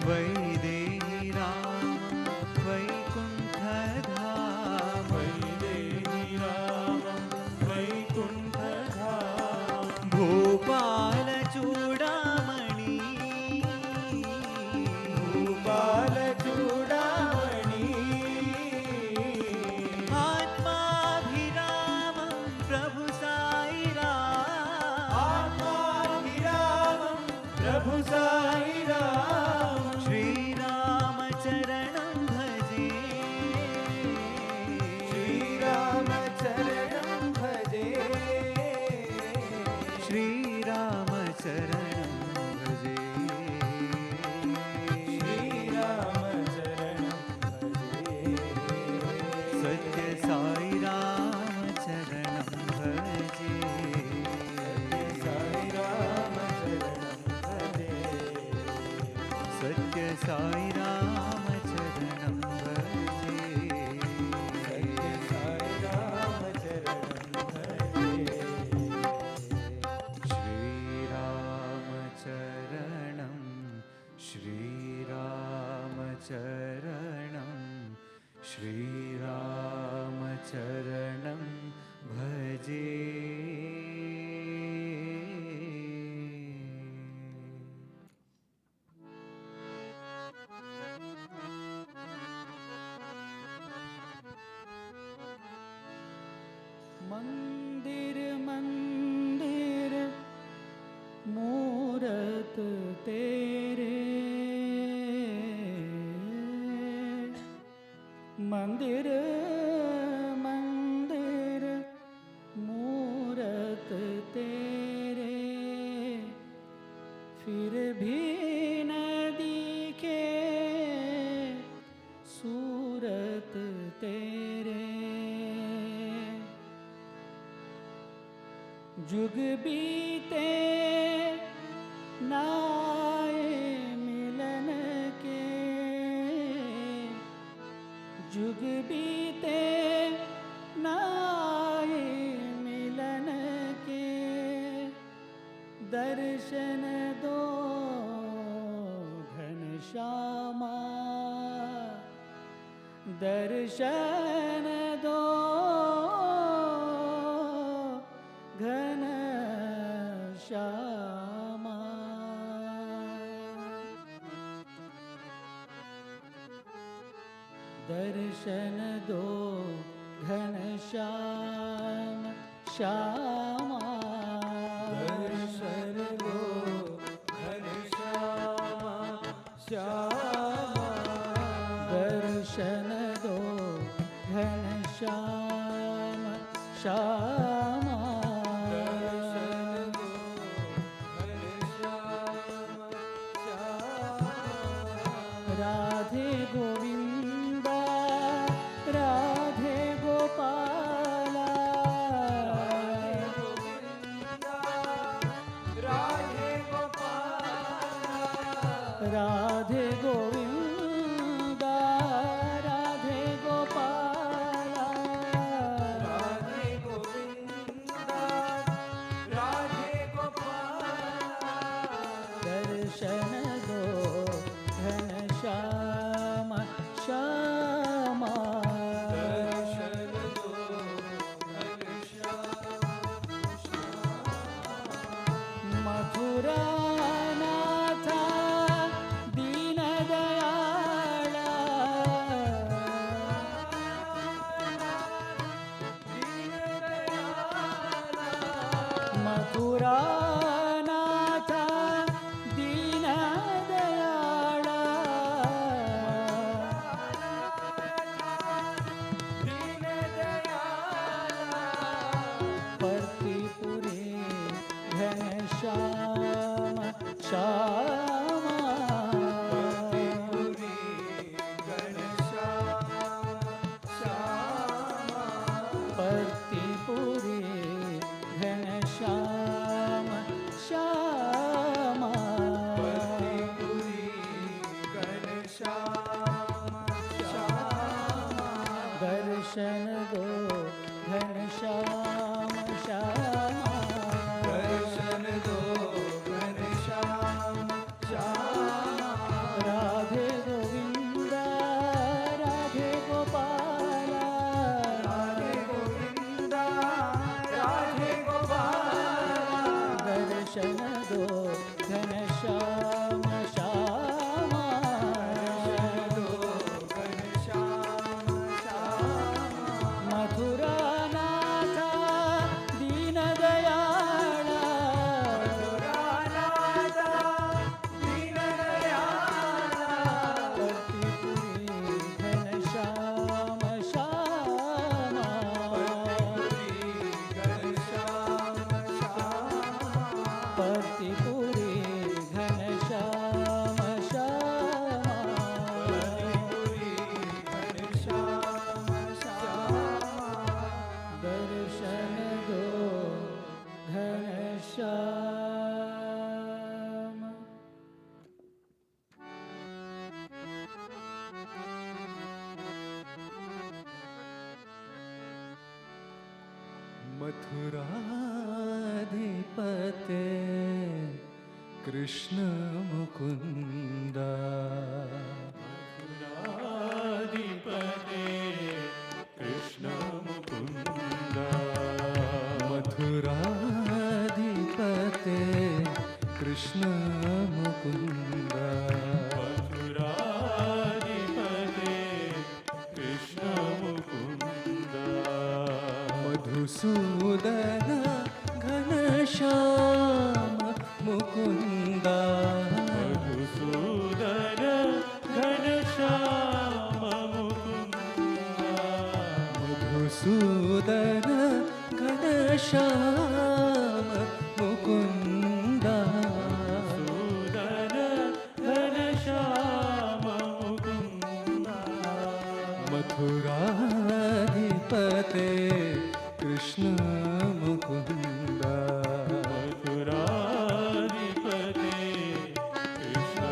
वैदेही रामं वैकुण्ठधामं वैदेही रामं वैकुण्ठधामं भूपालचूडामणि भूपालचूडामणि आत्माभिरामं प्रभु साई राम आत्माभिरामं प्रभु साई राम श्रीरामचरणं भजे श्रीरामचरणं भजे श्रीरामचरणं भजे श्रीरामचरणं भजे सत्य साई रामचरणं भजे साई रामचरणं भजे सत्य साई रामचरणं भजे साई रामचरणं भजे श्रीरामचरणं श्रीरामचरणं श्रीरामचरणं भजे मंदिर मंदिर मूरत तेरे मंदिर मंदिर मूरत तेरे फिर भी न दिखे सूरत तेरे जुग बीते नाए मिलन के जुग बीते नाए मिलन के दर्शन दो घनश्यामा दर्शन दो घनश्यामा दर्शन दो घनश्याम श्यामा दर्शन दो घनश्यामा श्यामा दर्शन दो घनश्याम श्यामा दर्शन दो घनश्यामा श्यामा राधे गोविंदा राधे गोपाला राधे गोपाला राधे गोविंदा राधे गोपाला राधे गोविंदा राधे गोपाला दर्शन दो घनश्याम श्यामा दर्शन दो घनश्यामा मथुरा नाथा दीन दयाला मथुरा नाथा दीन दयाला परतीपुरे घनश्याम श्यामा परतीपुरी घनश्यामा श्यामा परतीपुरे घनश्याम श्यामा परतीपुरी घनश्यामा श्यामा दर्शन दो घनश्याम श्यामा दर्शन दो घनश्यामा श्यामा मथुराधिपते कृष्ण मुकुन्द मथुराधिपते कृष्ण मुकुन्द मथुराधिपते कृष्ण मुकुन्द मथुराधिपते कृष्ण मुकुन्द मधुसूदन घनश्याम मुकुन्द मधुसूदन घनश्याम मुकुन्द मधुसूदन घनश्याम मुकुन्द सूदन घनश्याम मुकुन्द मथुराधिपते कृष्ण मुकुन्द मथुराधिपते कृष्ण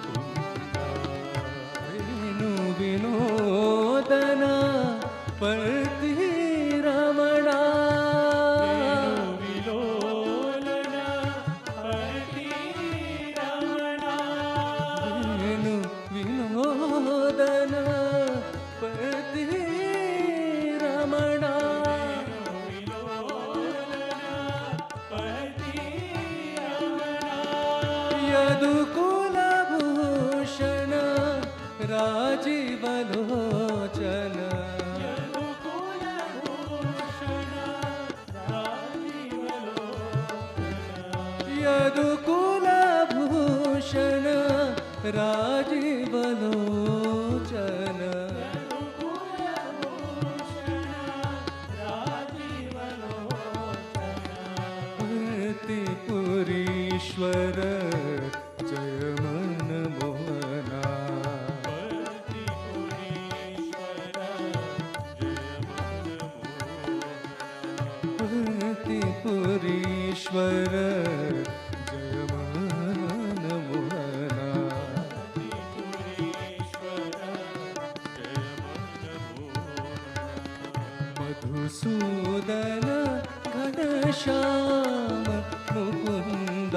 मुकुन्द वेणु विनोदन पर्ति रमणा वेणु विलोलन पर्ति रमणा वेणु विनोदन पर्ति रमणा यदुकुलभूषण राजीवलोचन यदुकुलभूषण राजीवलोचन पुरीश्वर जय मन मोहना पुरीश्वर जय मन Mohana Madhusudan Ghanshyam Mukund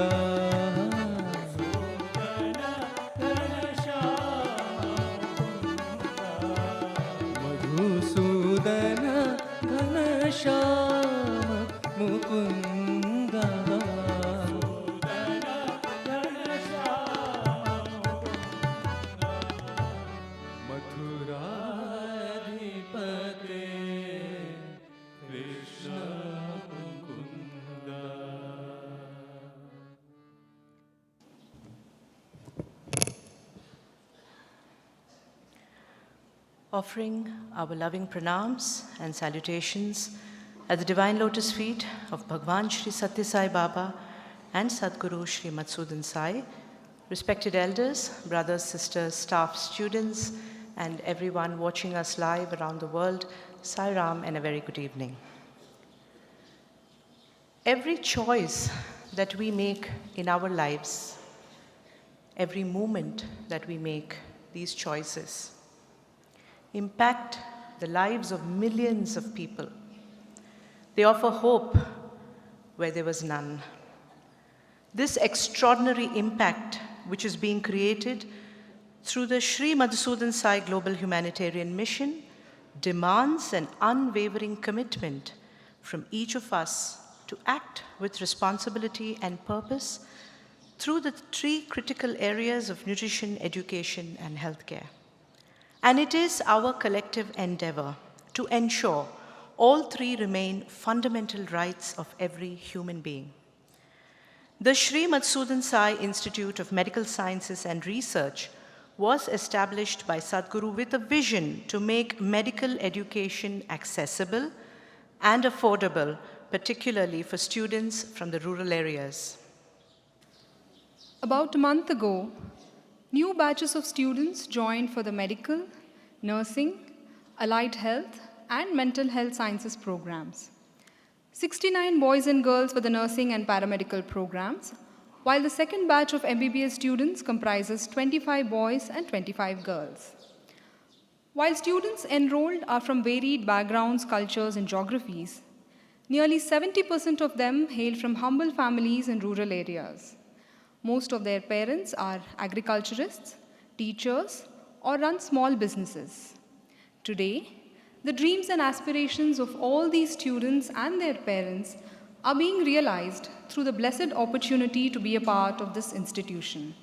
Madhusudan Ghanshyam Mukund मथुराधिपते Krishna Mukund Offering our loving pranams and salutations at the divine lotus feet of Bhagwan Shri Sathya Sai Baba and Sadguru Shri Madhusudan Sai, respected elders, brothers, sisters, staff, students, and everyone watching us live around the world, Sai Ram and a very good evening. Every choice that we make in our lives, every moment that we make, these choices impact the lives of millions of people. They offer hope where there was none. This extraordinary impact, which is being created through the Sri Madhusudan Sai Global Humanitarian Mission, demands an unwavering commitment from each of us to act with responsibility and purpose through the three critical areas of nutrition, education, and healthcare. And it is our collective endeavor to ensure all three remain fundamental rights of every human being. The Sri Madhusudan Sai Institute of Medical Sciences and Research was established by Sadhguru with a vision to make medical education accessible and affordable, particularly for students from the rural areas. About a month ago, new batches of students joined for the medical, nursing, allied health, and mental health sciences programs. 69 boys and girls for the nursing and paramedical programs, while the second batch of MBBS students comprises 25 boys and 25 girls. While students enrolled are from varied backgrounds, cultures, and geographies, Nearly 70% of them hail from humble families in rural areas. Most of their parents are agriculturists, teachers, or run small businesses. Today, the dreams and aspirations of all these students and their parents are being realized through the blessed opportunity to be a part of this institution.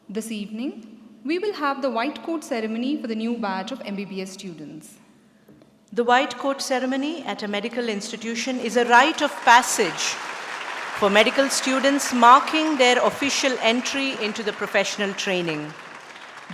This evening, we will have the white coat ceremony for the new batch of MBBS students. The white coat ceremony at a medical institution is a rite of passage for medical students, marking their official entry into the professional training.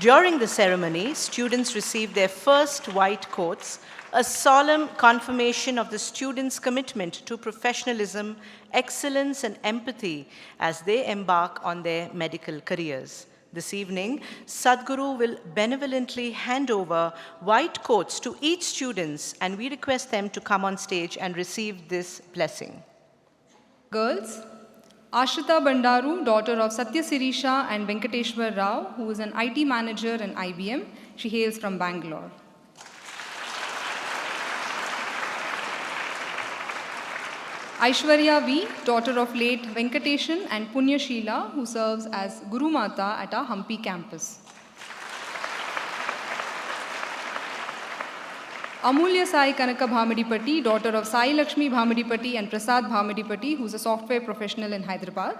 During the ceremony, students receive their first white coats, a solemn confirmation of the students' commitment to professionalism, excellence, and empathy as they embark on their medical careers. This evening, Sadhguru will benevolently hand over white coats to each student, and we request them to come on stage and receive this blessing. Girls, Ashrita Bandaru, daughter of Sathya Sirisha and Venkateshwar Rao, who is an IT manager in IBM. She hails from Bangalore. Aishwarya V, daughter of late Venkateshan and Punya Sheela, who serves as Guru Mata at our Hampi campus. Amulya Sai Kanaka Bhamadipati, daughter of Sai Lakshmi Bhamadipati and Prasad Bhamadipati, who is a software professional in Hyderabad.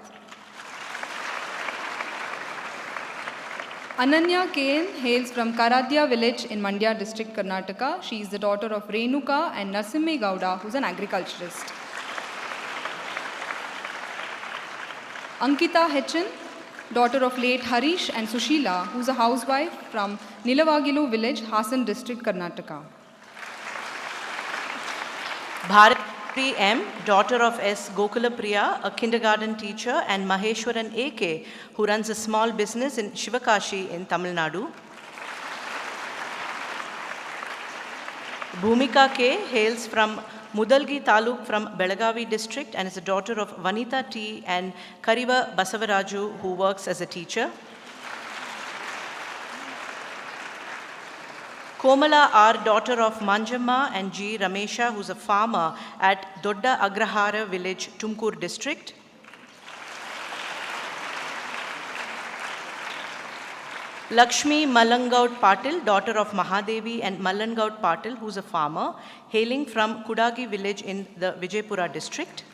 Ananya Kain hails from Karadya village in Mandya district, Karnataka. She is the daughter of Renuka and Narsimhe Gowda, who is an agriculturist. Ankita Hechin, daughter of late Harish and Sushila, who is a housewife from Nilavagilu village, Hasan district, Karnataka. Bharati M, daughter of S. Gokula Priya, a kindergarten teacher, and Maheshwaran A.K., who runs a small business in Shivakashi in Tamil Nadu. Bhumika K hails from Mudalgi Taluk from Belagavi district and is the daughter of Vanita T and Kariva Basavaraju, who works as a teacher. Komala R, daughter of Manjamma and G. Ramesha, who is a farmer at Dodda Agrahara village, Tumkur district. Lakshmi Malangaud Patil, daughter of Mahadevi and Malangaud Patil, who is a farmer, hailing from Kudagi village in the Vijaypura district.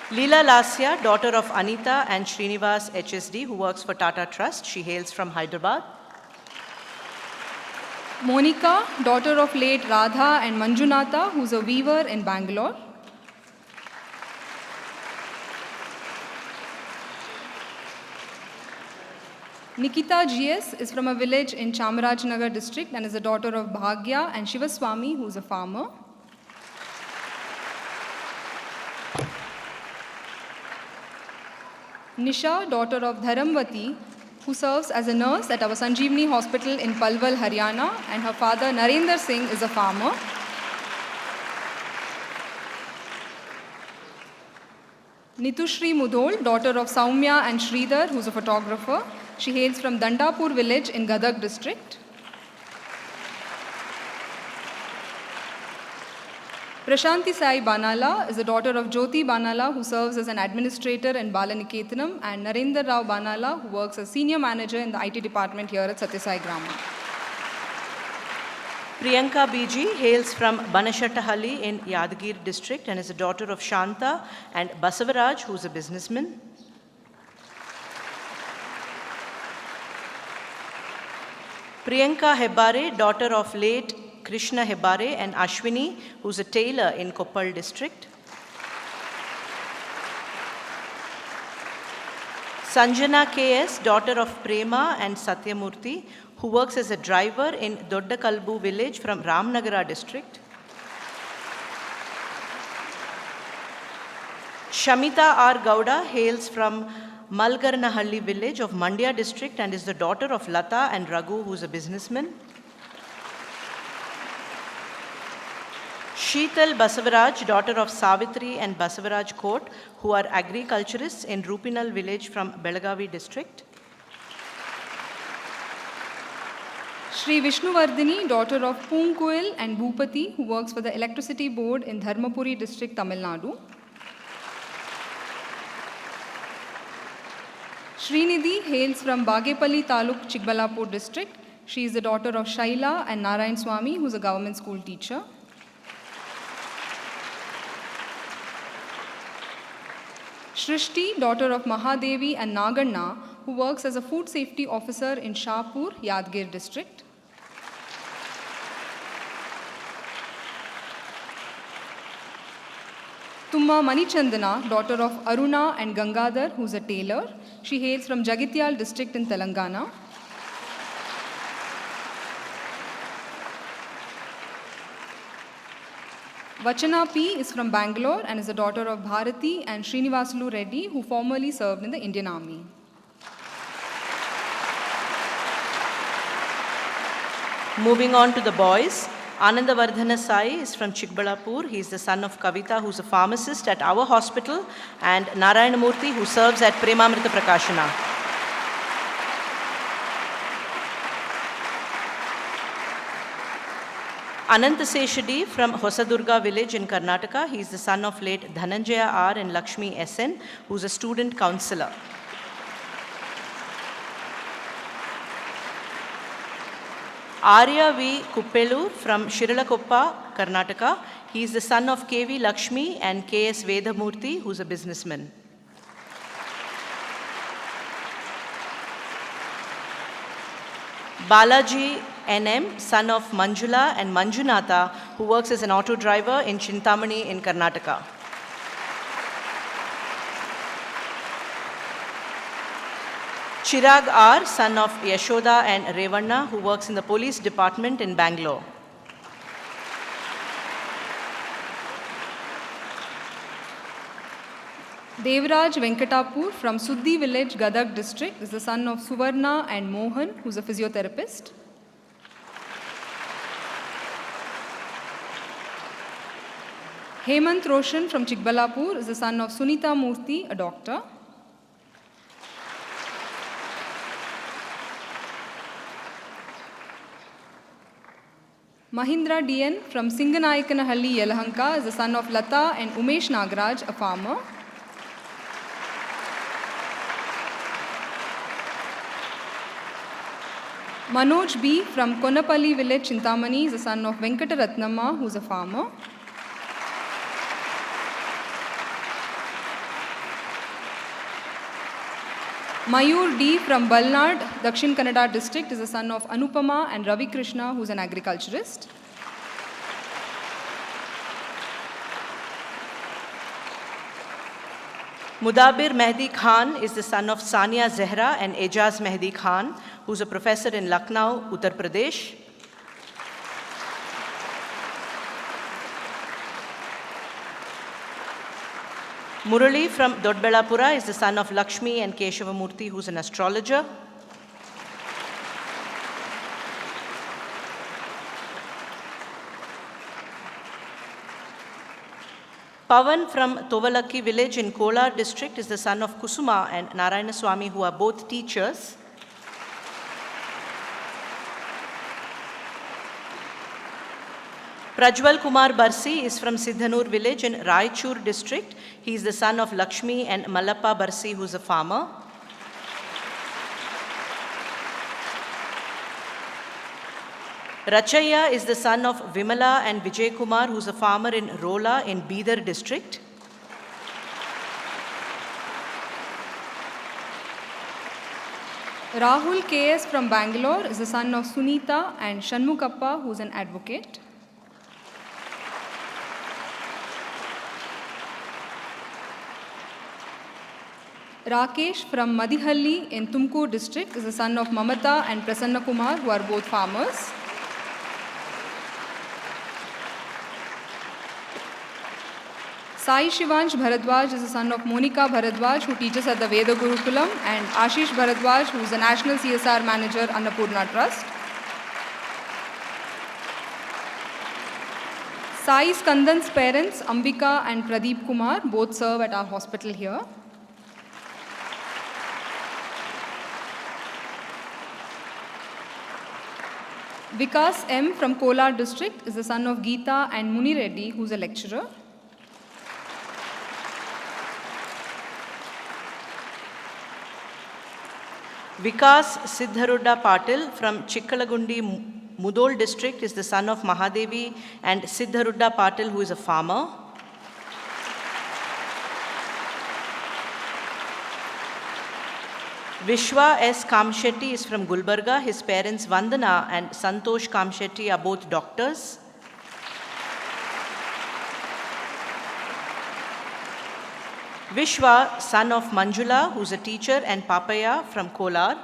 Leela Lasya, daughter of Anita and Srinivas HSD, who works for Tata Trust. She hails from Hyderabad. Monica, daughter of late Radha and Manjunatha, who is a weaver in Bangalore. Nikita GS is from a village in Chamarajnagar district and is the daughter of Bhagya and Shivaswamy, who is a farmer. Nisha, daughter of Dharamvati, who serves as a nurse at our Sanjeevani Hospital in Palwal, Haryana, and her father Narendra Singh is a farmer. Nitushri Mudhol, daughter of Saumya and Sridhar, who is a photographer. She hails from Dandapur village in Gadag district. Prashanti Sai Banala is the daughter of Jyoti Banala, who serves as an administrator in Balaniketanam, and Narendra Rao Banala, who works as senior manager in the IT department here at Sathya Sai Grama. Priyanka BG hails from Banashattahalli in Yadgir district and is the daughter of Shanta and Basavaraj, who is a businessman. Priyanka Hebbare, daughter of late Krishna Hebbare and Ashwini, who is a tailor in Koppal district. Sanjana KS, daughter of Prema and Satyamurthy, who works as a driver in Doddakalbu village from Ramnagara district. Shamita R. Gowda hails from Malgarnahalli village of Mandya district and is the daughter of Lata and Raghu, who is a businessman. Sheetal Basavaraj, daughter of Savitri and Basavaraj Kot, who are agriculturists in Rupinal village from Belagavi district. Shri Vishnuvardhini, daughter of Poonkuil and Bhupati, who works for the Electricity Board in Dharmapuri district, Tamil Nadu. Srinidhi hails from Bagepalli Taluk, Chikbalapur district. She is the daughter of Shaila and Narayan Swami, who is a government school teacher. Shrishti, daughter of Mahadevi and Naganna, who works as a food safety officer in Shahpur, Yadgir district. Tumma Manichandana, daughter of Aruna and Gangadhar, who is a tailor. She hails from Jagitial district in Telangana. Vachana P is from Bangalore and is the daughter of Bharati and Srinivasulu Reddy, who formerly served in the Indian Army. Moving on to the boys, Anandavardhana Sai is from Chikbalapur. He is the son of Kavita, who is a pharmacist at our hospital, and Narayanamurthy, who serves at Premamrutham Prakashana. Anantaseshadi from Hosadurga village in Karnataka. He is the son of late Dhananjaya R and Lakshmi SN, who is a student counsellor. Arya V. Kuppelur from Shirilakoppa, Karnataka. He is the son of KV Lakshmi and KS Vedamurthy, who is a businessman. Balaji NM, son of Manjula and Manjunatha, who works as an auto driver in Chintamani in Karnataka. Chirag R, son of Yashoda and Revanna, who works in the police department in Bangalore. Devraj Venkatapur from Suddhi village, Gadag district, is the son of Suvarna and Mohan, who is a physiotherapist. Hemant Roshan from Chikbalapur is the son of Sunita Murthy, a doctor. Mahindra DN from Singanayakanahalli, Yelahanka, is the son of Lata and Umesh Nagaraj, a farmer. Manoj B from Konapalli village, Chintamani, is the son of Venkataratnamma, who is a farmer. Mayur D from Balnad, Dakshin Kannada district, is the son of Anupama and Ravi Krishna, who is an agriculturist. Mudabir Mehdi Khan is the son of Sania Zehra and Ejaz Mehdi Khan, who is a professor in Lucknow, Uttar Pradesh. Murali from Dodbellapura is the son of Lakshmi and Keshavamurthy, who is an astrologer. Pavan from Tovalakki village in Kolar district is the son of Kusuma and Narayana Swami, who are both teachers. Prajwal Kumar Barsi is from Siddhanur village in Raichur district. He is the son of Lakshmi and Mallappa Barsi, who is a farmer. Rachaya is the son of Vimala and Vijay Kumar, who is a farmer in Rola in Bidar district. Rahul KS from Bangalore is the son of Sunita and Shanmukappa, who is an advocate. Rakesh from Muddenahalli in Tumkur district is the son of Mamata and Prasanna Kumar, who are both farmers. Sai Shivansh Bharadwaj is the son of Monika Bharadwaj, who teaches at the Veda Gurukulam, and Ashish Bharadwaj, who is the National CSR Manager, Annapurna Trust. Sai Skandan's parents, Ambika and Pradeep Kumar, both serve at our hospital here. Vikas M. from Kolar district is the son of Geeta and Muni Reddy, who is a lecturer. Vikas Siddharudha Patil from Chikkalagundi Mudol district is the son of Mahadevi and Siddharudha Patil, who is a farmer. Vishwa S. Kamshetty is from Gulbarga. His parents Vandana and Santosh Kamshetty are both doctors. Vishwa, son of Manjula, who's a teacher, and Papaya from Kolar.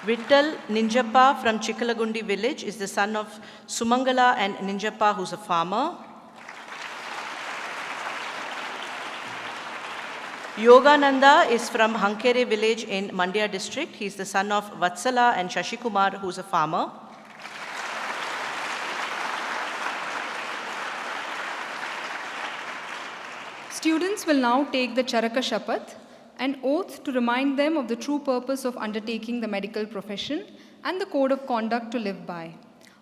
Vittal Ninjappa from Chikkalagundi village is the son of Sumangala and Ninjappa, who's a farmer. Yogananda is from Hankere village in Mandya district. He is the son of Vatsala and Shashikumar, who is a farmer. Students will now take the Charaka Shapath, an oath to remind them of the true purpose of undertaking the medical profession and the code of conduct to live by.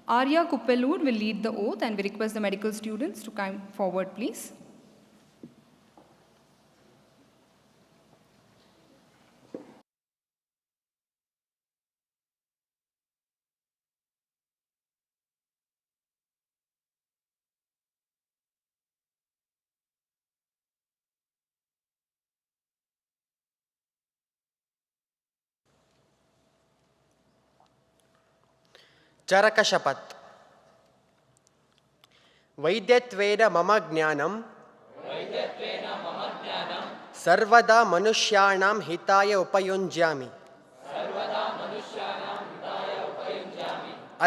Arya Kuppelur will lead the oath, and we request the medical students to come forward, please. चरकशपथ वैद्यत्वेन मम ज्ञानं सर्वदा मनुष्याणां हिताय उपयुञ्ज्यामि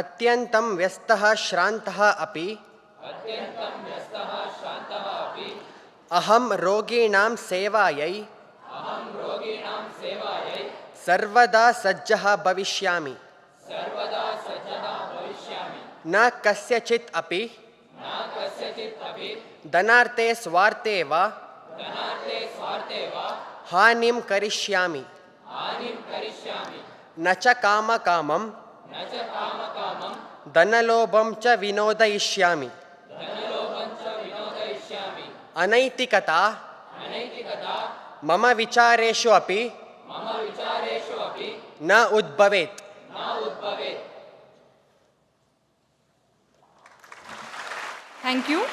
अत्यन्तं व्यस्तः श्रान्तः अपि अहं रोगिणां सेवायै सर्वदा सज्जः भविष्यामि न कस्यचित् अपि धनार्थे स्वार्थे वा हानिं करिष्यामि न च कामकामं धनलोभं च विनोदयिष्यामि अनैतिकता मम विचारेषु अपि न उद्भवेत् Thank you.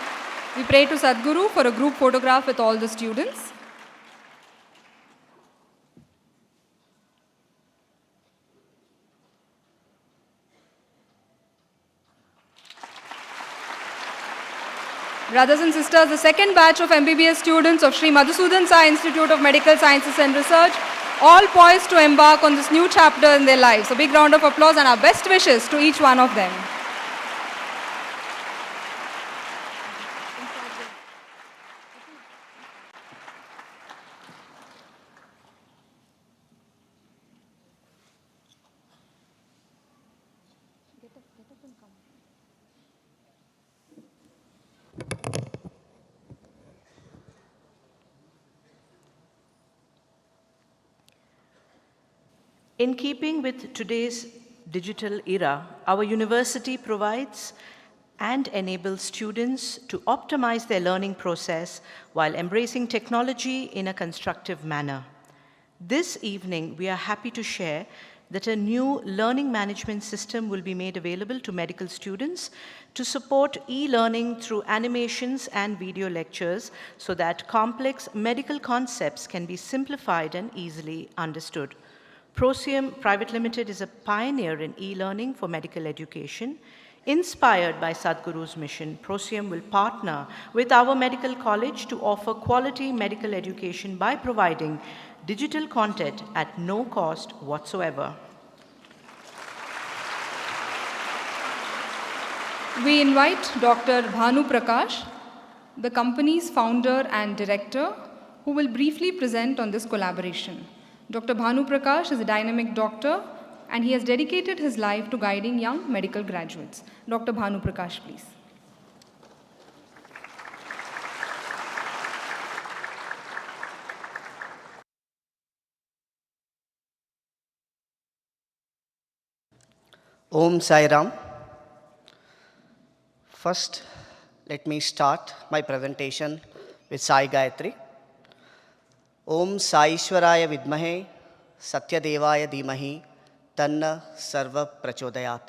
We pray to Sadguru for a group photograph with all the students. Brothers and sisters, the second batch of MBBS students of Sri Madhusudan Sai Institute of Medical Sciences and Research, all poised to embark on this new chapter in their lives. A big round of applause and our best wishes to each one of them. In keeping with today's digital era, our university provides and enables students to optimize their learning process while embracing technology in a constructive manner. This evening, we are happy to share that a new learning management system will be made available to medical students to support e-learning through animations and video lectures so that complex medical concepts can be simplified and easily understood. Prosium Private Limited is a pioneer in e-learning for medical education. Inspired by Sadhguru's mission, Prosium will partner with our medical college to offer quality medical education by providing digital content at no cost whatsoever. We invite Dr. Bhanu Prakash, the company's founder and director, who will briefly present on this collaboration. Dr. Bhanu Prakash is a dynamic doctor and he has dedicated his life to guiding young medical graduates. Dr. Bhanu Prakash, please. Om Sai Ram. First, let me start my presentation with Sai Gayatri. Om Sai Ishwaraya Vidmahe Sathya Devaya Dhimahi Tanna Sarva Prachodayat.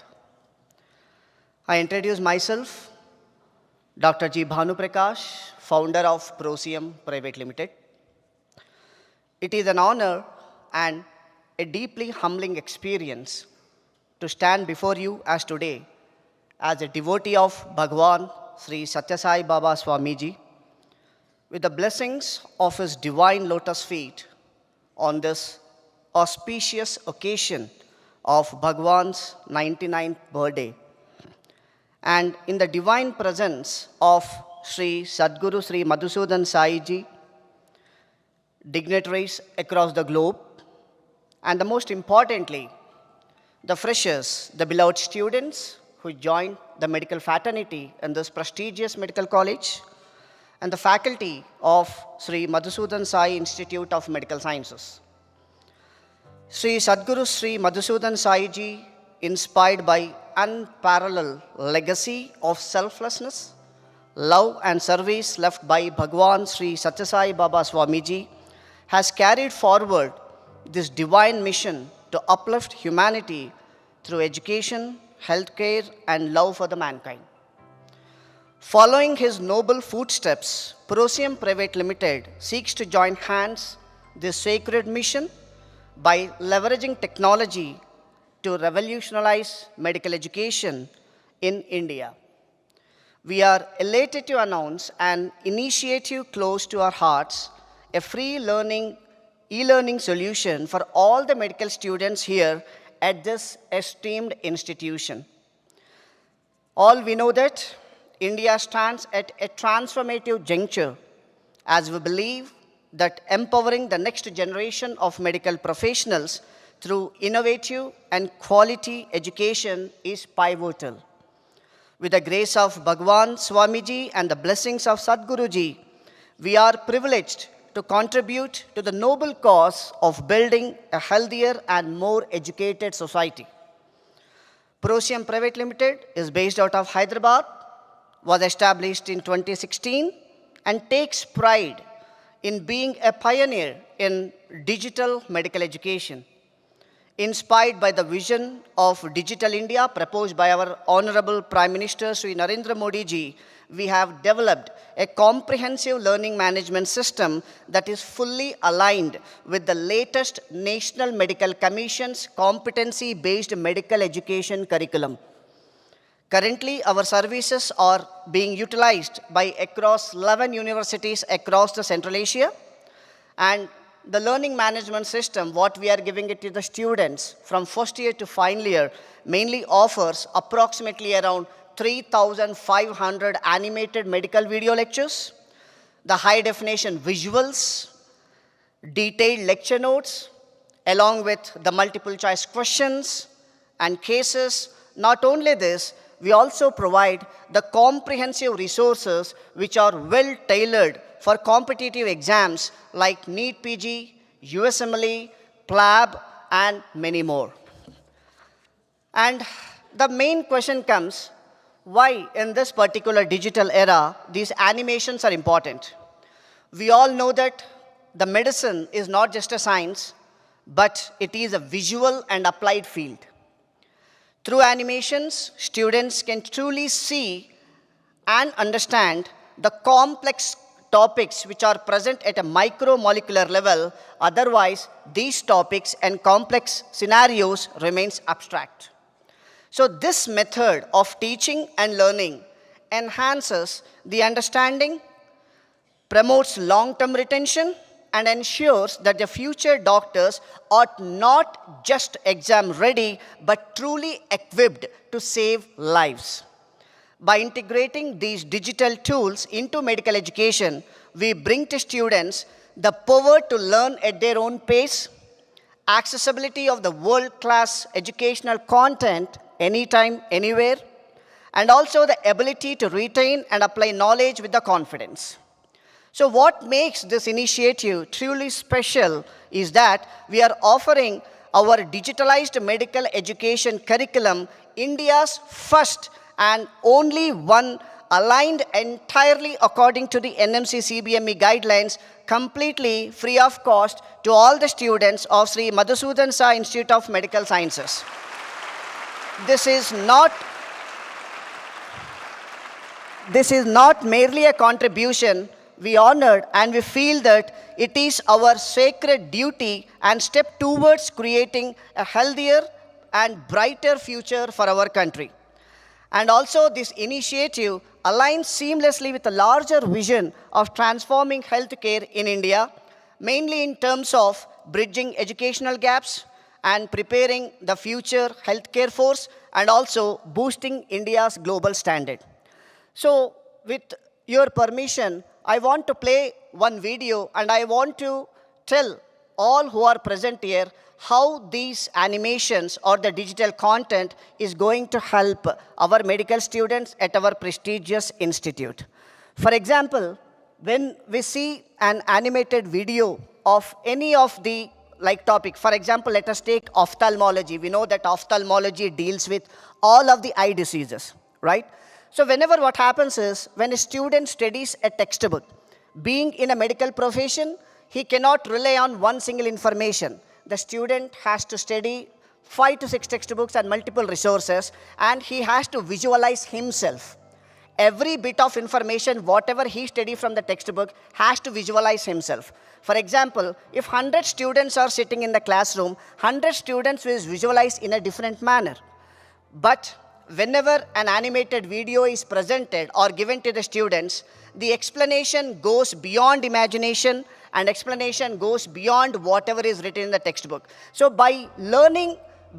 I introduce myself, Dr. G. Bhanu Prakash, founder of Prosium Private Limited. It is an honor and a deeply humbling experience to stand before you as today as a devotee of Bhagwan Sri Sathya Sai Baba Swamiji with the blessings of his divine lotus feet on this auspicious occasion of Bhagwan's 99th birthday, and in the divine presence of Sri Sadguru Sri Madhusudan Sai Ji, dignitaries across the globe, and the most importantly, the freshers, the beloved students who joined the medical fraternity in this prestigious medical college, and the faculty of Sri Madhusudan Sai Institute of Medical Sciences. Sri Sadguru Sri Madhusudan Sai Ji, inspired by unparalleled legacy of selflessness, love and service left by Bhagwan Sri Sathya Sai Baba Swamiji, has carried forward this divine mission to uplift humanity through education, healthcare, and love for the mankind. Following his noble footsteps, Prosium Private Limited seeks to join hands this sacred mission by leveraging technology to revolutionize medical education in India. We are elated to announce an initiative close to our hearts, a free e-learning solution for all the medical students here at this esteemed institution. All we know that India stands at a transformative juncture as we believe that empowering the next generation of medical professionals through innovative and quality education is pivotal. With the grace of Bhagwan Swamiji and the blessings of Sadguruji, we are privileged to contribute to the noble cause of building a healthier and more educated society. Prosium Private Limited is based out of Hyderabad, was established in 2016, and takes pride in being a pioneer in digital medical education. Inspired by the vision of Digital India proposed by our Honorable Prime Minister Sri Narendra Modi ji, we have developed a comprehensive learning management system that is fully aligned with the latest National Medical Commission's competency-based medical education curriculum. Currently, our services are being utilized by across 11 universities across the Central Asia, and the learning management system, what we are giving it to the students from first year to final year, mainly offers approximately around 3,500 animated medical video lectures, the high-definition visuals, detailed lecture notes, along with the multiple-choice questions and cases. Not only this, we also provide the comprehensive resources which are well-tailored for competitive exams like NEET PG, USMLE, PLAB, and many more. And the main question comes, why in this particular digital era these animations are important? We all know that the medicine is not just a science, but it is a visual and applied field. Through animations, students can truly see and understand the complex topics which are present at a micromolecular level. Otherwise, these topics and complex scenarios remains abstract. So this method of teaching and learning enhances the understanding, promotes long-term retention, and ensures that the future doctors are not just exam ready, but truly equipped to save lives. By integrating these digital tools into medical education, we bring to students the power to learn at their own pace, accessibility of the world-class educational content anytime, anywhere, and also the ability to retain and apply knowledge with the confidence. So what makes this initiative truly special is that we are offering our digitalized medical education curriculum India's first and only one aligned entirely according to the NMC CBME guidelines, completely free of cost to all the students of Sri Madhusudan Sai Institute of Medical Sciences. This is not merely a contribution. We honor and we feel that it is our sacred duty and step towards creating a healthier and brighter future for our country. And also this initiative aligns seamlessly with the larger vision of transforming healthcare in India, mainly in terms of bridging educational gaps and preparing the future healthcare force and also boosting India's global standard. So with your permission, I want to play one video and I want to tell all who are present here how these animations or the digital content is going to help our medical students at our prestigious institute. For example, when we see an animated video of any of the topic, for example, let us take ophthalmology. We know that ophthalmology deals with all of the eye diseases, right? So whenever what happens is, when a student studies a textbook, being in a medical profession, he cannot rely on one single information. The student has to study 5 to 6 textbooks and multiple resources, and he has to visualize himself. Every bit of information, whatever he studies from the textbook, has to visualize himself. For example, if 100 students are sitting in the classroom, 100 students will visualize in a different manner. But whenever an animated video is presented or given to the students, the explanation goes beyond imagination and explanation goes beyond whatever is written in the textbook. So by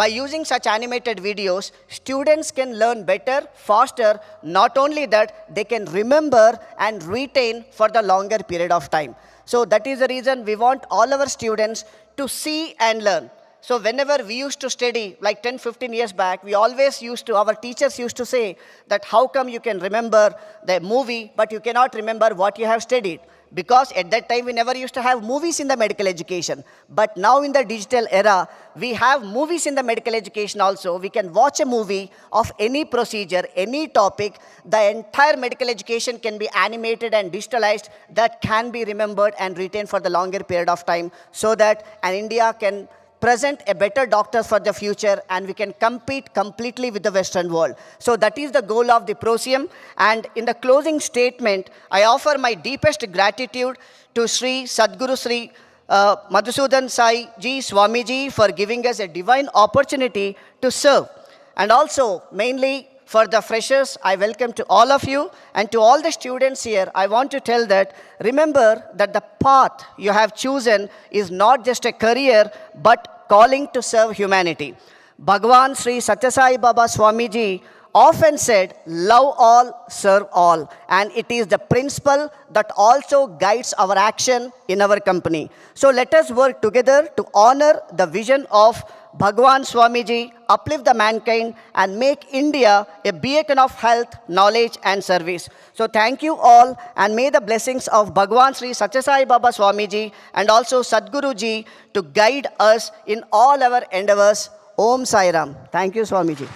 using such animated videos, students can learn better, faster. Not only that, they can remember and retain for the longer period of time. So that is the reason we want all our students to see and learn. So whenever we used to study, like 10, 15 years back, our teachers used to say that how come you can remember the movie, but you cannot remember what you have studied? Because at that time, we never used to have movies in the medical education. But now in the digital era, we have movies in the medical education also. We can watch a movie of any procedure, any topic. The entire medical education can be animated and digitalized, that can be remembered and retained for the longer period of time, so that India can present a better doctor for the future and we can compete completely with the Western world. So that is the goal of the Prosium. And in the closing statement, I offer my deepest gratitude to Sri Sadguru Sri Madhusudan Sai Ji Swamiji for giving us a divine opportunity to serve. And also, mainly for the freshers, I welcome to all of you, and to all the students here, I want to tell that, remember that the path you have chosen is not just a career, but calling to serve humanity. Bhagwan Sri Sathya Sai Baba Swamiji often said, love all, serve all. And it is the principle that also guides our action in our company. So let us work together to honor the vision of Bhagwan Swamiji, uplift the mankind, and make India a beacon of health, knowledge, and service. So thank you all, and may the blessings of Bhagwan Sri Sathya Sai Baba Swamiji and also Sadguru Ji to guide us in all our endeavors. Om Sai Ram. Thank you, Swamiji.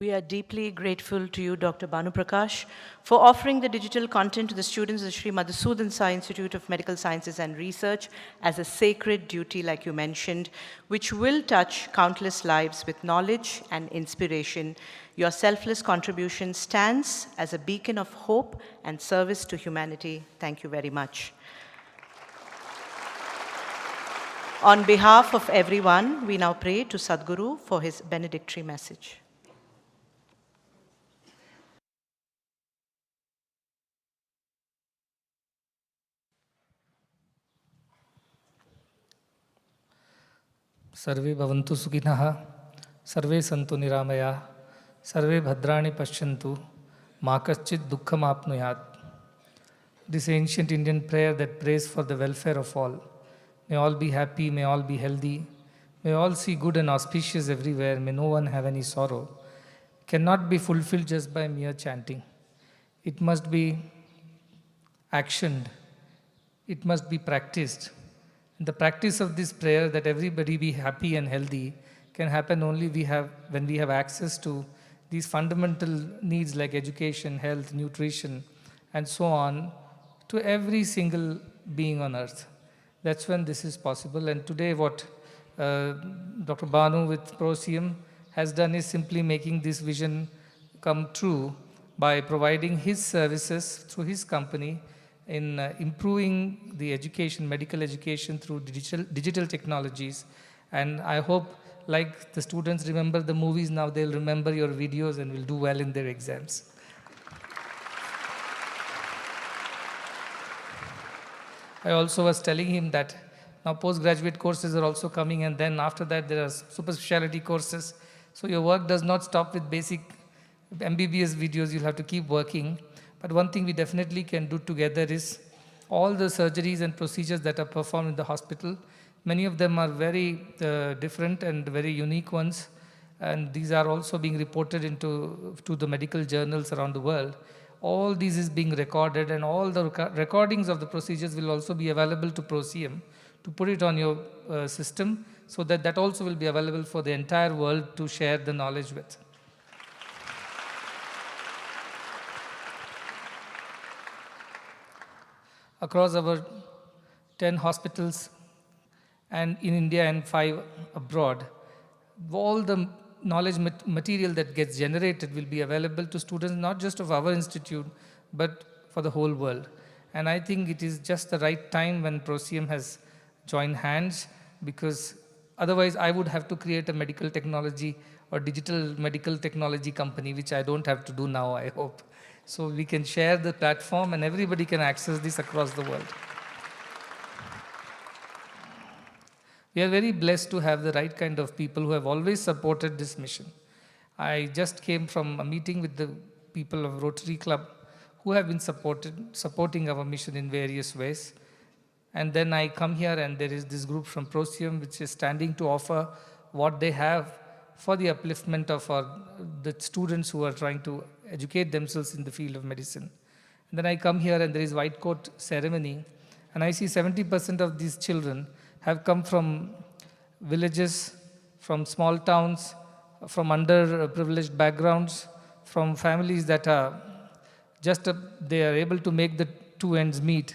We are deeply grateful to you, Dr. Banu Prakash, for offering the digital content to the students of the Sri Madhusudan Sai Institute of Medical Sciences and Research as a sacred duty, like you mentioned, which will touch countless lives with knowledge and inspiration. Your selfless contribution stands as a beacon of hope and service to humanity. Thank you very much. On behalf of everyone, we now pray to Sadguru for his benedictory message. सर्वे भवन्तु सुखिनः, सर्वे सन्तु निरामयाः, सर्वे भद्राणि पश्यन्तु, मा कश्चित् दुःखमाप्नुयात्. This ancient Indian prayer that prays for the welfare of all. May all be happy, may all be healthy, may all see good and auspicious everywhere, may no one have any sorrow. cannot be fulfilled just by mere chanting. It must be actioned. It must be practiced. And the practice of this prayer that everybody be happy and healthy can happen only when we have access to these fundamental needs like education, health, nutrition, and so on to every single being on earth. That's when this is possible. And today what Dr. Banu with Prosium has done is simply making this vision come true by providing his services through his company in improving the education, medical education through digital technologies. And I hope, like the students remember the movies, now they'll remember your videos and will do well in their exams. I also was telling him that now postgraduate courses are also coming, and then after that there are super specialty courses. So your work does not stop with basic MBBS videos, you'll have to keep working. But one thing we definitely can do together is all the surgeries and procedures that are performed in the hospital. Many of them are very different and very unique ones, and these are also being reported to the medical journals around the world. All these is being recorded, and all the recordings of the procedures will also be available to Prosium to put it on your system, so that that also will be available for the entire world to share the knowledge with. Across our 10 hospitals and in India and 5 abroad, all the knowledge material that gets generated will be available to students not just of our institute but for the whole world. And I think it is just the right time when Prosium has joined hands, because otherwise I would have to create a medical technology or digital medical technology company, which I don't have to do now, I hope. So we can share the platform and everybody can access this across the world. We are very blessed to have the right kind of people who have always supported this mission. I just came from a meeting with the people of Rotary Club who have been supporting our mission in various ways. And then I come here and there is this group from Prosium which is standing to offer what they have for the upliftment of the students who are trying to educate themselves in the field of medicine. And then I come here and there is white coat ceremony, and I see 70% of these children have come from villages, from small towns, from underprivileged backgrounds, from families that are they are able to make the two ends meet.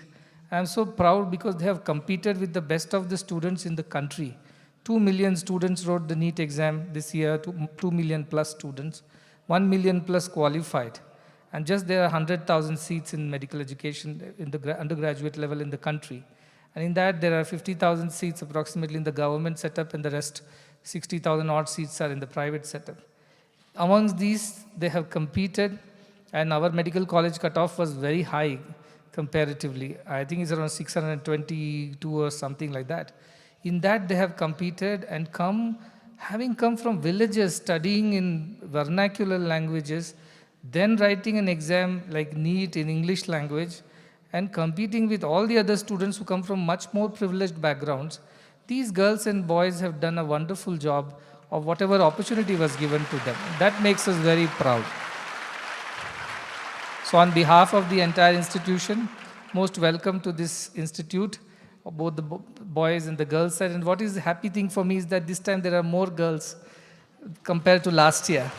I am so proud because they have competed with the best of the students in the country. 2 million students wrote the NEET exam this year, 2 million plus students, 1 million plus qualified. And just there are 100,000 seats in medical education in the undergraduate level in the country. And in that, there are 50,000 seats approximately in the government setup, and the rest, 60,000 odd seats are in the private setup. Amongst these, they have competed, and our medical college cutoff was very high comparatively. I think it's around 622 or something like that. In that, they have competed and having come from villages, studying in vernacular languages, then writing an exam like NEET in English language, and competing with all the other students who come from much more privileged backgrounds. These girls and boys have done a wonderful job of whatever opportunity was given to them. That makes us very proud. So on behalf of the entire institution, most welcome to this institute, both the boys and the girls side. And what is the happy thing for me is that this time there are more girls compared to last year.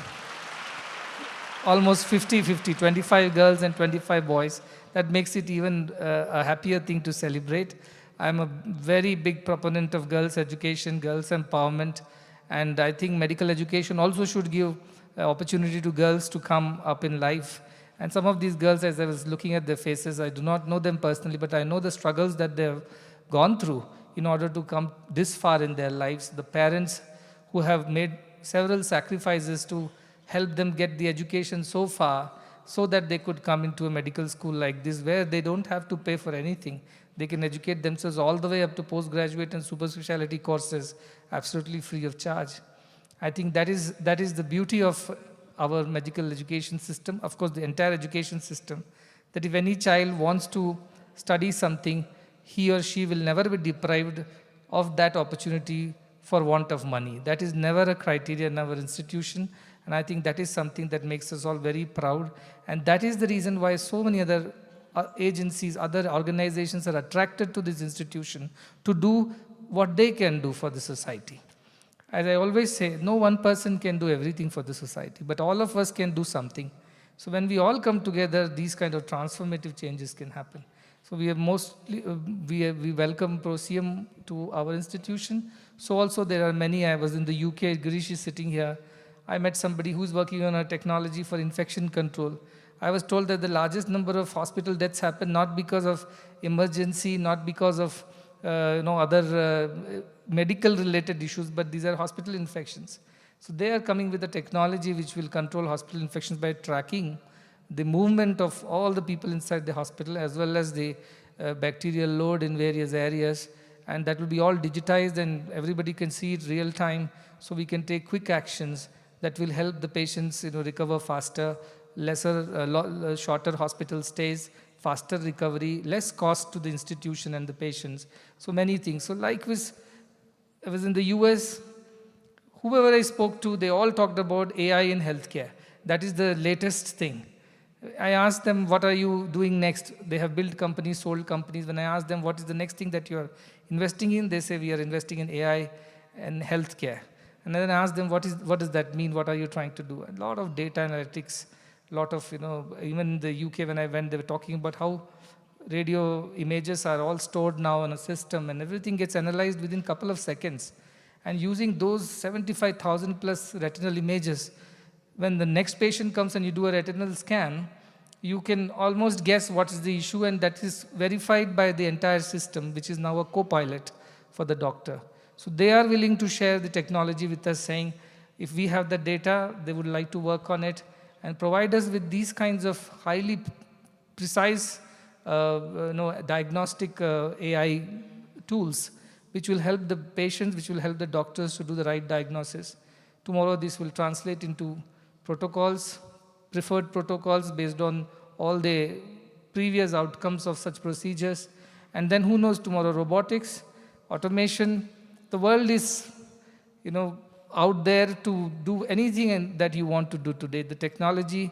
Almost 50-50, 25 girls and 25 boys. That makes it even a happier thing to celebrate. I'm a very big proponent of girls' education, girls' empowerment, and I think medical education also should give opportunity to girls to come up in life. And some of these girls, as I was looking at their faces, I do not know them personally, but I know the struggles that they have gone through in order to come this far in their lives. The parents who have made several sacrifices to help them get the education so far, so that they could come into a medical school like this, where they don't have to pay for anything. They can educate themselves all the way up to postgraduate and super specialty courses, absolutely free of charge. I think that is the beauty of our medical education system, of course the entire education system, that if any child wants to study something, he or she will never be deprived of that opportunity for want of money. That is never a criteria in our institution, And I think that is something that makes us all very proud. And that is the reason why so many other agencies, other organizations are attracted to this institution to do what they can do for the society. As I always say, no one person can do everything for the society, but all of us can do something. So when we all come together, these kind of transformative changes can happen. So we have mostly, we welcome Proceum to our institution. So also there are many, I was in the UK, Girish is sitting here. I met somebody who's working on a technology for infection control. I was told that the largest number of hospital deaths happen not because of emergency, not because of other medical related issues, but these are hospital infections. So they are coming with a technology which will control hospital infections by tracking the movement of all the people inside the hospital as well as the bacterial load in various areas. And that will be all digitized and everybody can see it real time. So we can take quick actions that will help the patients recover faster, shorter hospital stays, faster recovery, less cost to the institution and the patients. So many things. So I was in the US, whoever I spoke to, they all talked about AI in healthcare. That is the latest thing. I asked them, what are you doing next? They have built companies, sold companies. When I asked them, what is the next thing that you are investing in? They say, we are investing in AI and healthcare. And then I asked them, what does that mean? What are you trying to do? A lot of data analytics, a lot of, even in the UK when I went, they were talking about how radio images are all stored now on a system and everything gets analyzed within a couple of seconds. And using those 75,000 plus retinal images, when the next patient comes and you do a retinal scan, you can almost guess what is the issue, and that is verified by the entire system, which is now a co-pilot for the doctor. So they are willing to share the technology with us, saying if we have the data, they would like to work on it and provide us with these kinds of highly precise diagnostic AI tools, which will help the patients, which will help the doctors to do the right diagnosis. Tomorrow this will translate into protocols, preferred protocols based on all the previous outcomes of such procedures. And then who knows tomorrow, robotics, automation. The world is, out there to do anything that you want to do today. The technology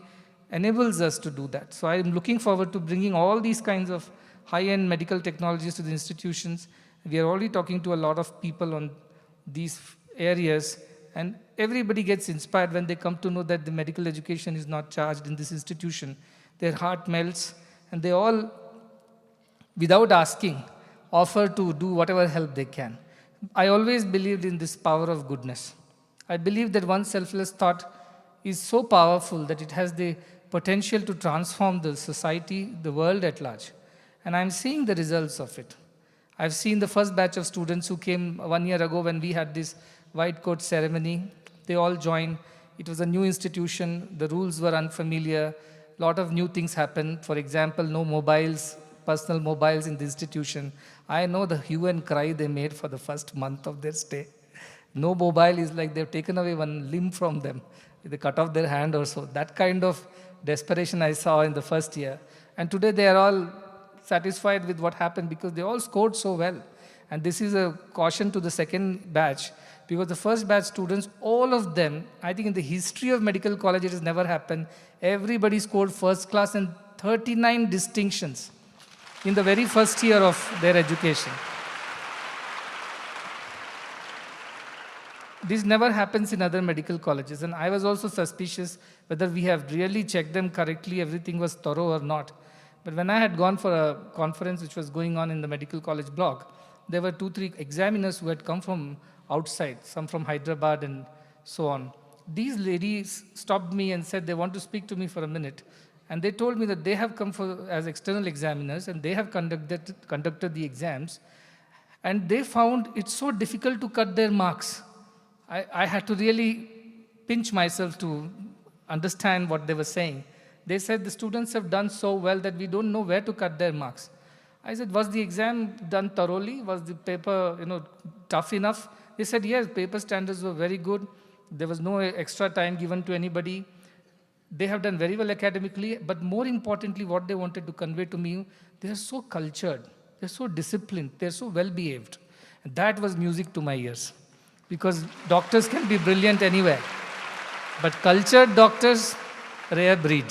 enables us to do that. So I'm looking forward to bringing all these kinds of high-end medical technologies to the institutions. We are already talking to a lot of people on these areas, and everybody gets inspired when they come to know that the medical education is not charged in this institution. Their heart melts, and they all, without asking, offer to do whatever help they can. I always believed in this power of goodness. I believe that one selfless thought is so powerful that it has the potential to transform the society, the world at large. And I'm seeing the results of it. I've seen the first batch of students who came 1 year ago when we had this white coat ceremony. They all joined. It was a new institution. The rules were unfamiliar. A lot of new things happened. For example, no mobiles, personal mobiles in the institution. I know the hue and cry they made for the first month of their stay. No mobile is like they've taken away one limb from them. They cut off their hand or so. That kind of desperation I saw in the first year. And today they are all satisfied with what happened because they all scored so well. And this is a caution to the second batch, because the first batch students, all of them, I think in the history of medical college it has never happened. Everybody scored first class and 39 distinctions in the very first year of their education. This never happens in other medical colleges, and I was also suspicious whether we have really checked them correctly, everything was thorough or not. But when I had gone for a conference which was going on in the medical college block, there were 2-3 examiners who had come from outside, some from Hyderabad and so on. These ladies stopped me and said they want to speak to me for a minute. And they told me that they have come as external examiners and they have conducted the exams. And they found it so difficult to cut their marks. I had to really pinch myself to understand what they were saying. They said the students have done so well that we don't know where to cut their marks. I said, was the exam done thoroughly? Was the paper, tough enough? They said, yes, paper standards were very good. There was no extra time given to anybody. They have done very well academically, but more importantly, what they wanted to convey to me, they are so cultured, they're so disciplined, they're so well-behaved. And that was music to my ears, because doctors can be brilliant anywhere. But cultured doctors, rare breed.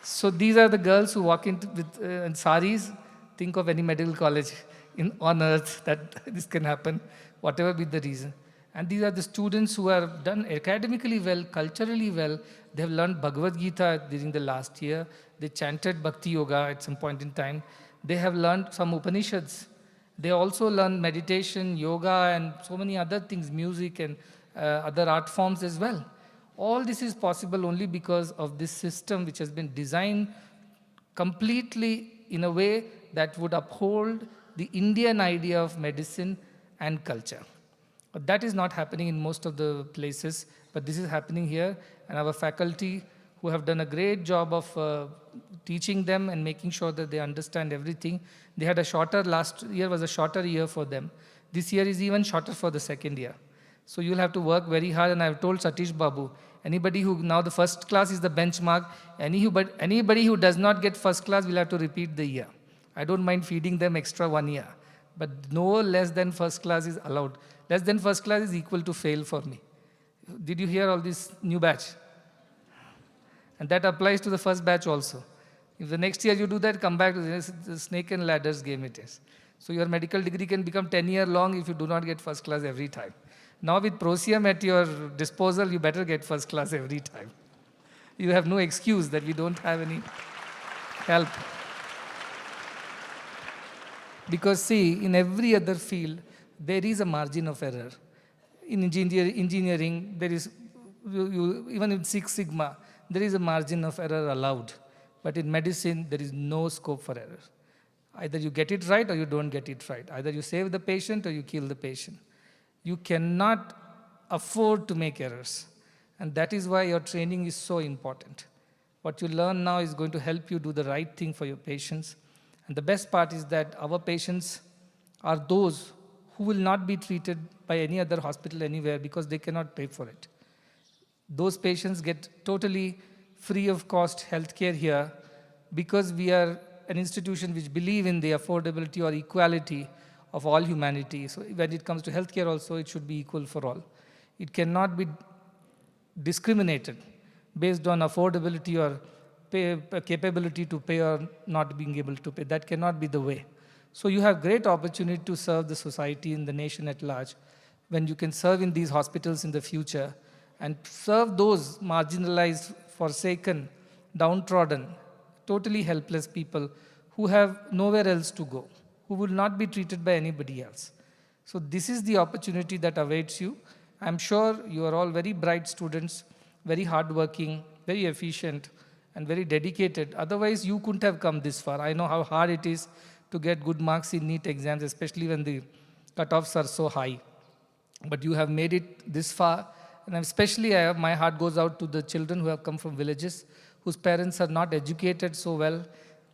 So these are the girls who walk in saris. Think of any medical college on earth that this can happen, whatever be the reason. And these are the students who have done academically well, culturally well. They have learned Bhagavad Gita during the last year. They chanted Bhakti Yoga at some point in time. They have learned some Upanishads. They also learn meditation, yoga, and so many other things, music and other art forms as well. All this is possible only because of this system which has been designed completely in a way that would uphold the Indian idea of medicine and culture. But that is not happening in most of the places, but this is happening here, and our faculty who have done a great job of teaching them and making sure that they understand everything. They had last year was a shorter year for them. This year is even shorter for the second year. So you'll have to work very hard, and I've told Satish Babu, anybody who, now the first class is the benchmark, anybody who does not get first class will have to repeat the year. I don't mind feeding them extra 1 year, but no less than first class is allowed. Less than first class is equal to fail for me. Did you hear all this new batch? And that applies to the first batch also. If the next year you do that, come back to the snake and ladders game it is. So your medical degree can become 10 years long if you do not get first class every time. Now with Prosium at your disposal, you better get first class every time. You have no excuse that we don't have any help. Because see, in every other field, there is a margin of error. In engineering, there is, even in Six Sigma, there is a margin of error allowed. But in medicine, there is no scope for error. Either you get it right or you don't get it right. Either you save the patient or you kill the patient. You cannot afford to make errors. And that is why your training is so important. What you learn now is going to help you do the right thing for your patients. And the best part is that our patients are those who will not be treated by any other hospital anywhere because they cannot pay for it. Those patients get totally free of cost healthcare here because we are an institution which believe in the affordability or equality of all humanity. So when it comes to healthcare also, it should be equal for all. It cannot be discriminated based on affordability or capability to pay or not being able to pay. That cannot be the way. So you have great opportunity to serve the society and the nation at large when you can serve in these hospitals in the future and serve those marginalized, forsaken, downtrodden, totally helpless people who have nowhere else to go, who will not be treated by anybody else. So this is the opportunity that awaits you. I'm sure you are all very bright students, very hardworking, very efficient, and very dedicated. Otherwise, you couldn't have come this far. I know how hard it is to get good marks in NEET exams, especially when the cutoffs are so high. But you have made it this far. And especially my heart goes out to the children who have come from villages, whose parents are not educated so well,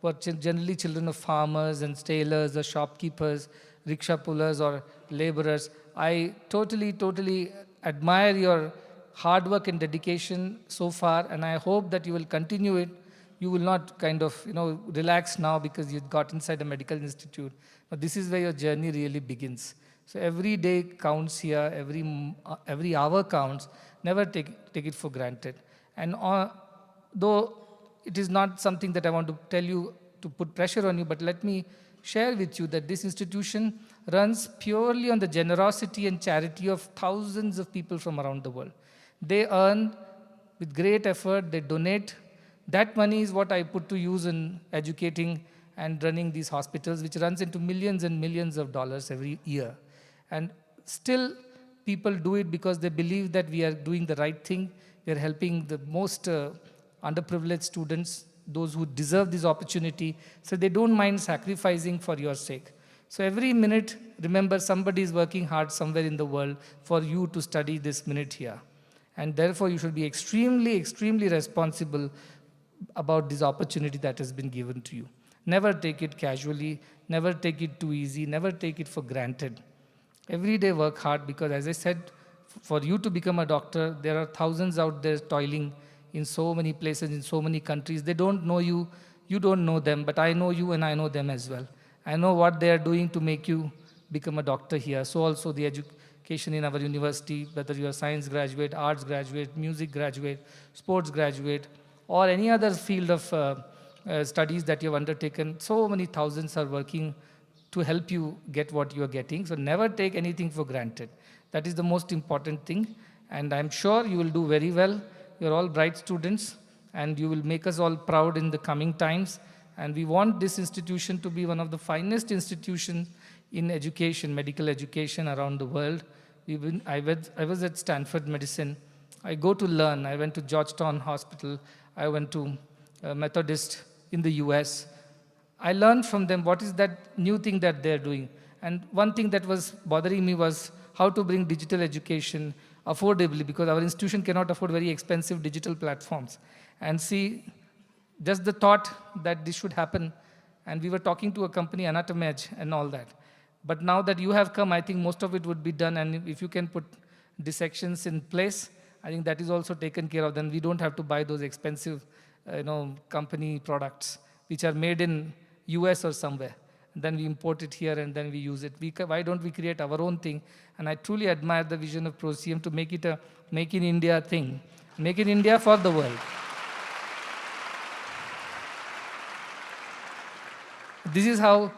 who are generally children of farmers and tailors or shopkeepers, rickshaw pullers or laborers. I totally admire your hard work and dedication so far, and I hope that you will continue it. You will not kind of, relax now because you got inside a medical institute. But this is where your journey really begins. So every day counts here, every hour counts. Never take it for granted. And though it is not something that I want to tell you to put pressure on you, but let me share with you that this institution runs purely on the generosity and charity of thousands of people from around the world. They earn with great effort, they donate. That money is what I put to use in educating and running these hospitals, which runs into millions and millions of dollars every year. And still, people do it because they believe that we are doing the right thing. We are helping the most underprivileged students, those who deserve this opportunity, so they don't mind sacrificing for your sake. So every minute, remember somebody is working hard somewhere in the world for you to study this minute here. And therefore, you should be extremely responsible about this opportunity that has been given to you. Never take it casually, never take it too easy, never take it for granted. Every day work hard because, as I said, for you to become a doctor, there are thousands out there toiling in so many places, in so many countries. They don't know you, you don't know them, but I know you and I know them as well. I know what they are doing to make you become a doctor here. So also the education in our university, whether you are science graduate, arts graduate, music graduate, sports graduate, or any other field of studies that you have undertaken. So many thousands are working to help you get what you are getting. So never take anything for granted. That is the most important thing. And I'm sure you will do very well. You're all bright students, and you will make us all proud in the coming times. And we want this institution to be one of the finest institutions in education, medical education around the world. I was at Stanford Medicine. I go to learn. I went to Georgetown Hospital. I went to Methodist in the US. I learned from them what is that new thing that they're doing. And one thing that was bothering me was how to bring digital education affordably, because our institution cannot afford very expensive digital platforms. And see, just the thought that this should happen, and we were talking to a company, Anatomedge, and all that. But now that you have come, I think most of it would be done, and if you can put dissections in place, I think that is also taken care of. Then we don't have to buy those expensive, company products which are made in US or somewhere. And then we import it here and then we use it. Why don't we create our own thing? And I truly admire the vision of ProCM to make it a Make in India thing. Make in India for the world. This is how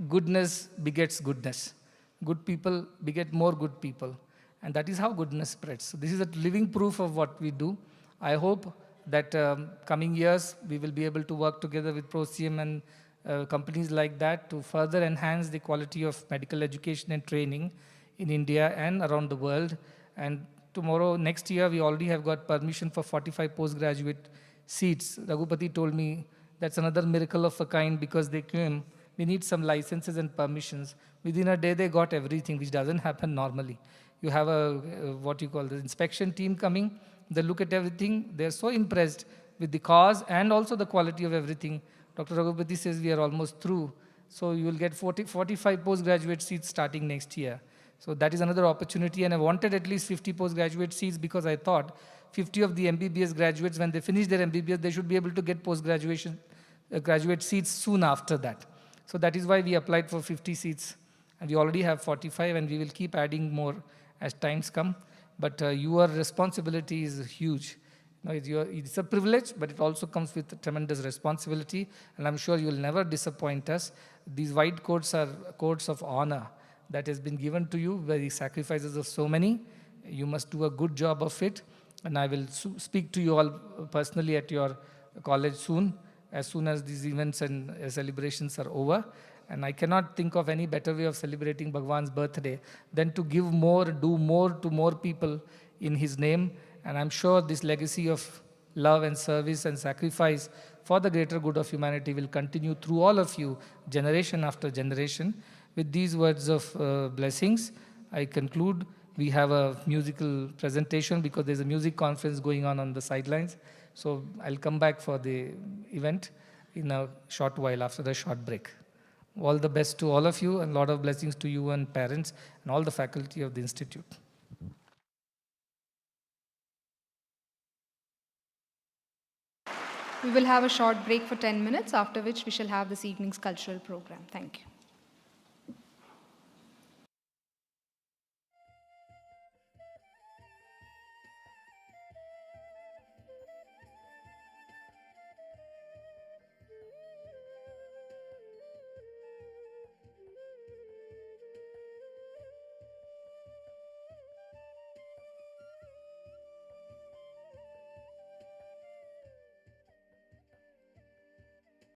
goodness begets goodness. Good people beget more good people. And that is how goodness spreads. So this is a living proof of what we do. I hope that coming years we will be able to work together with ProCM and companies like that to further enhance the quality of medical education and training in India and around the world. And next year, we already have got permission for 45 postgraduate seats. Raghupati told me that's another miracle of a kind, because they came. We need some licenses and permissions. Within a day, they got everything, which doesn't happen normally. You have the inspection team coming. They look at everything. They're so impressed with the cause and also the quality of everything. Dr. Raghupati says we are almost through. So you will get 45 postgraduate seats starting next year. So that is another opportunity. And I wanted at least 50 postgraduate seats because I thought 50 of the MBBS graduates, when they finish their MBBS, they should be able to get postgraduation graduate seats soon after that. So that is why we applied for 50 seats. And we already have 45, and we will keep adding more as times come. But your responsibility is huge. It's a privilege, but it also comes with tremendous responsibility, and I'm sure you will never disappoint us. These white coats are coats of honor that has been given to you by the sacrifices of so many. You must do a good job of it, and I will speak to you all personally at your college soon as these events and celebrations are over. And I cannot think of any better way of celebrating Bhagwan's birthday than to give more, do more to more people in his name. And I'm sure this legacy of love and service and sacrifice for the greater good of humanity will continue through all of you, generation after generation. With these words of blessings, I conclude. We have a musical presentation because there's a music conference going on the sidelines. So I'll come back for the event in a short while after the short break. All the best to all of you, and a lot of blessings to you and parents and all the faculty of the Institute. We will have a short break for 10 minutes, after which we shall have this evening's cultural program. Thank you.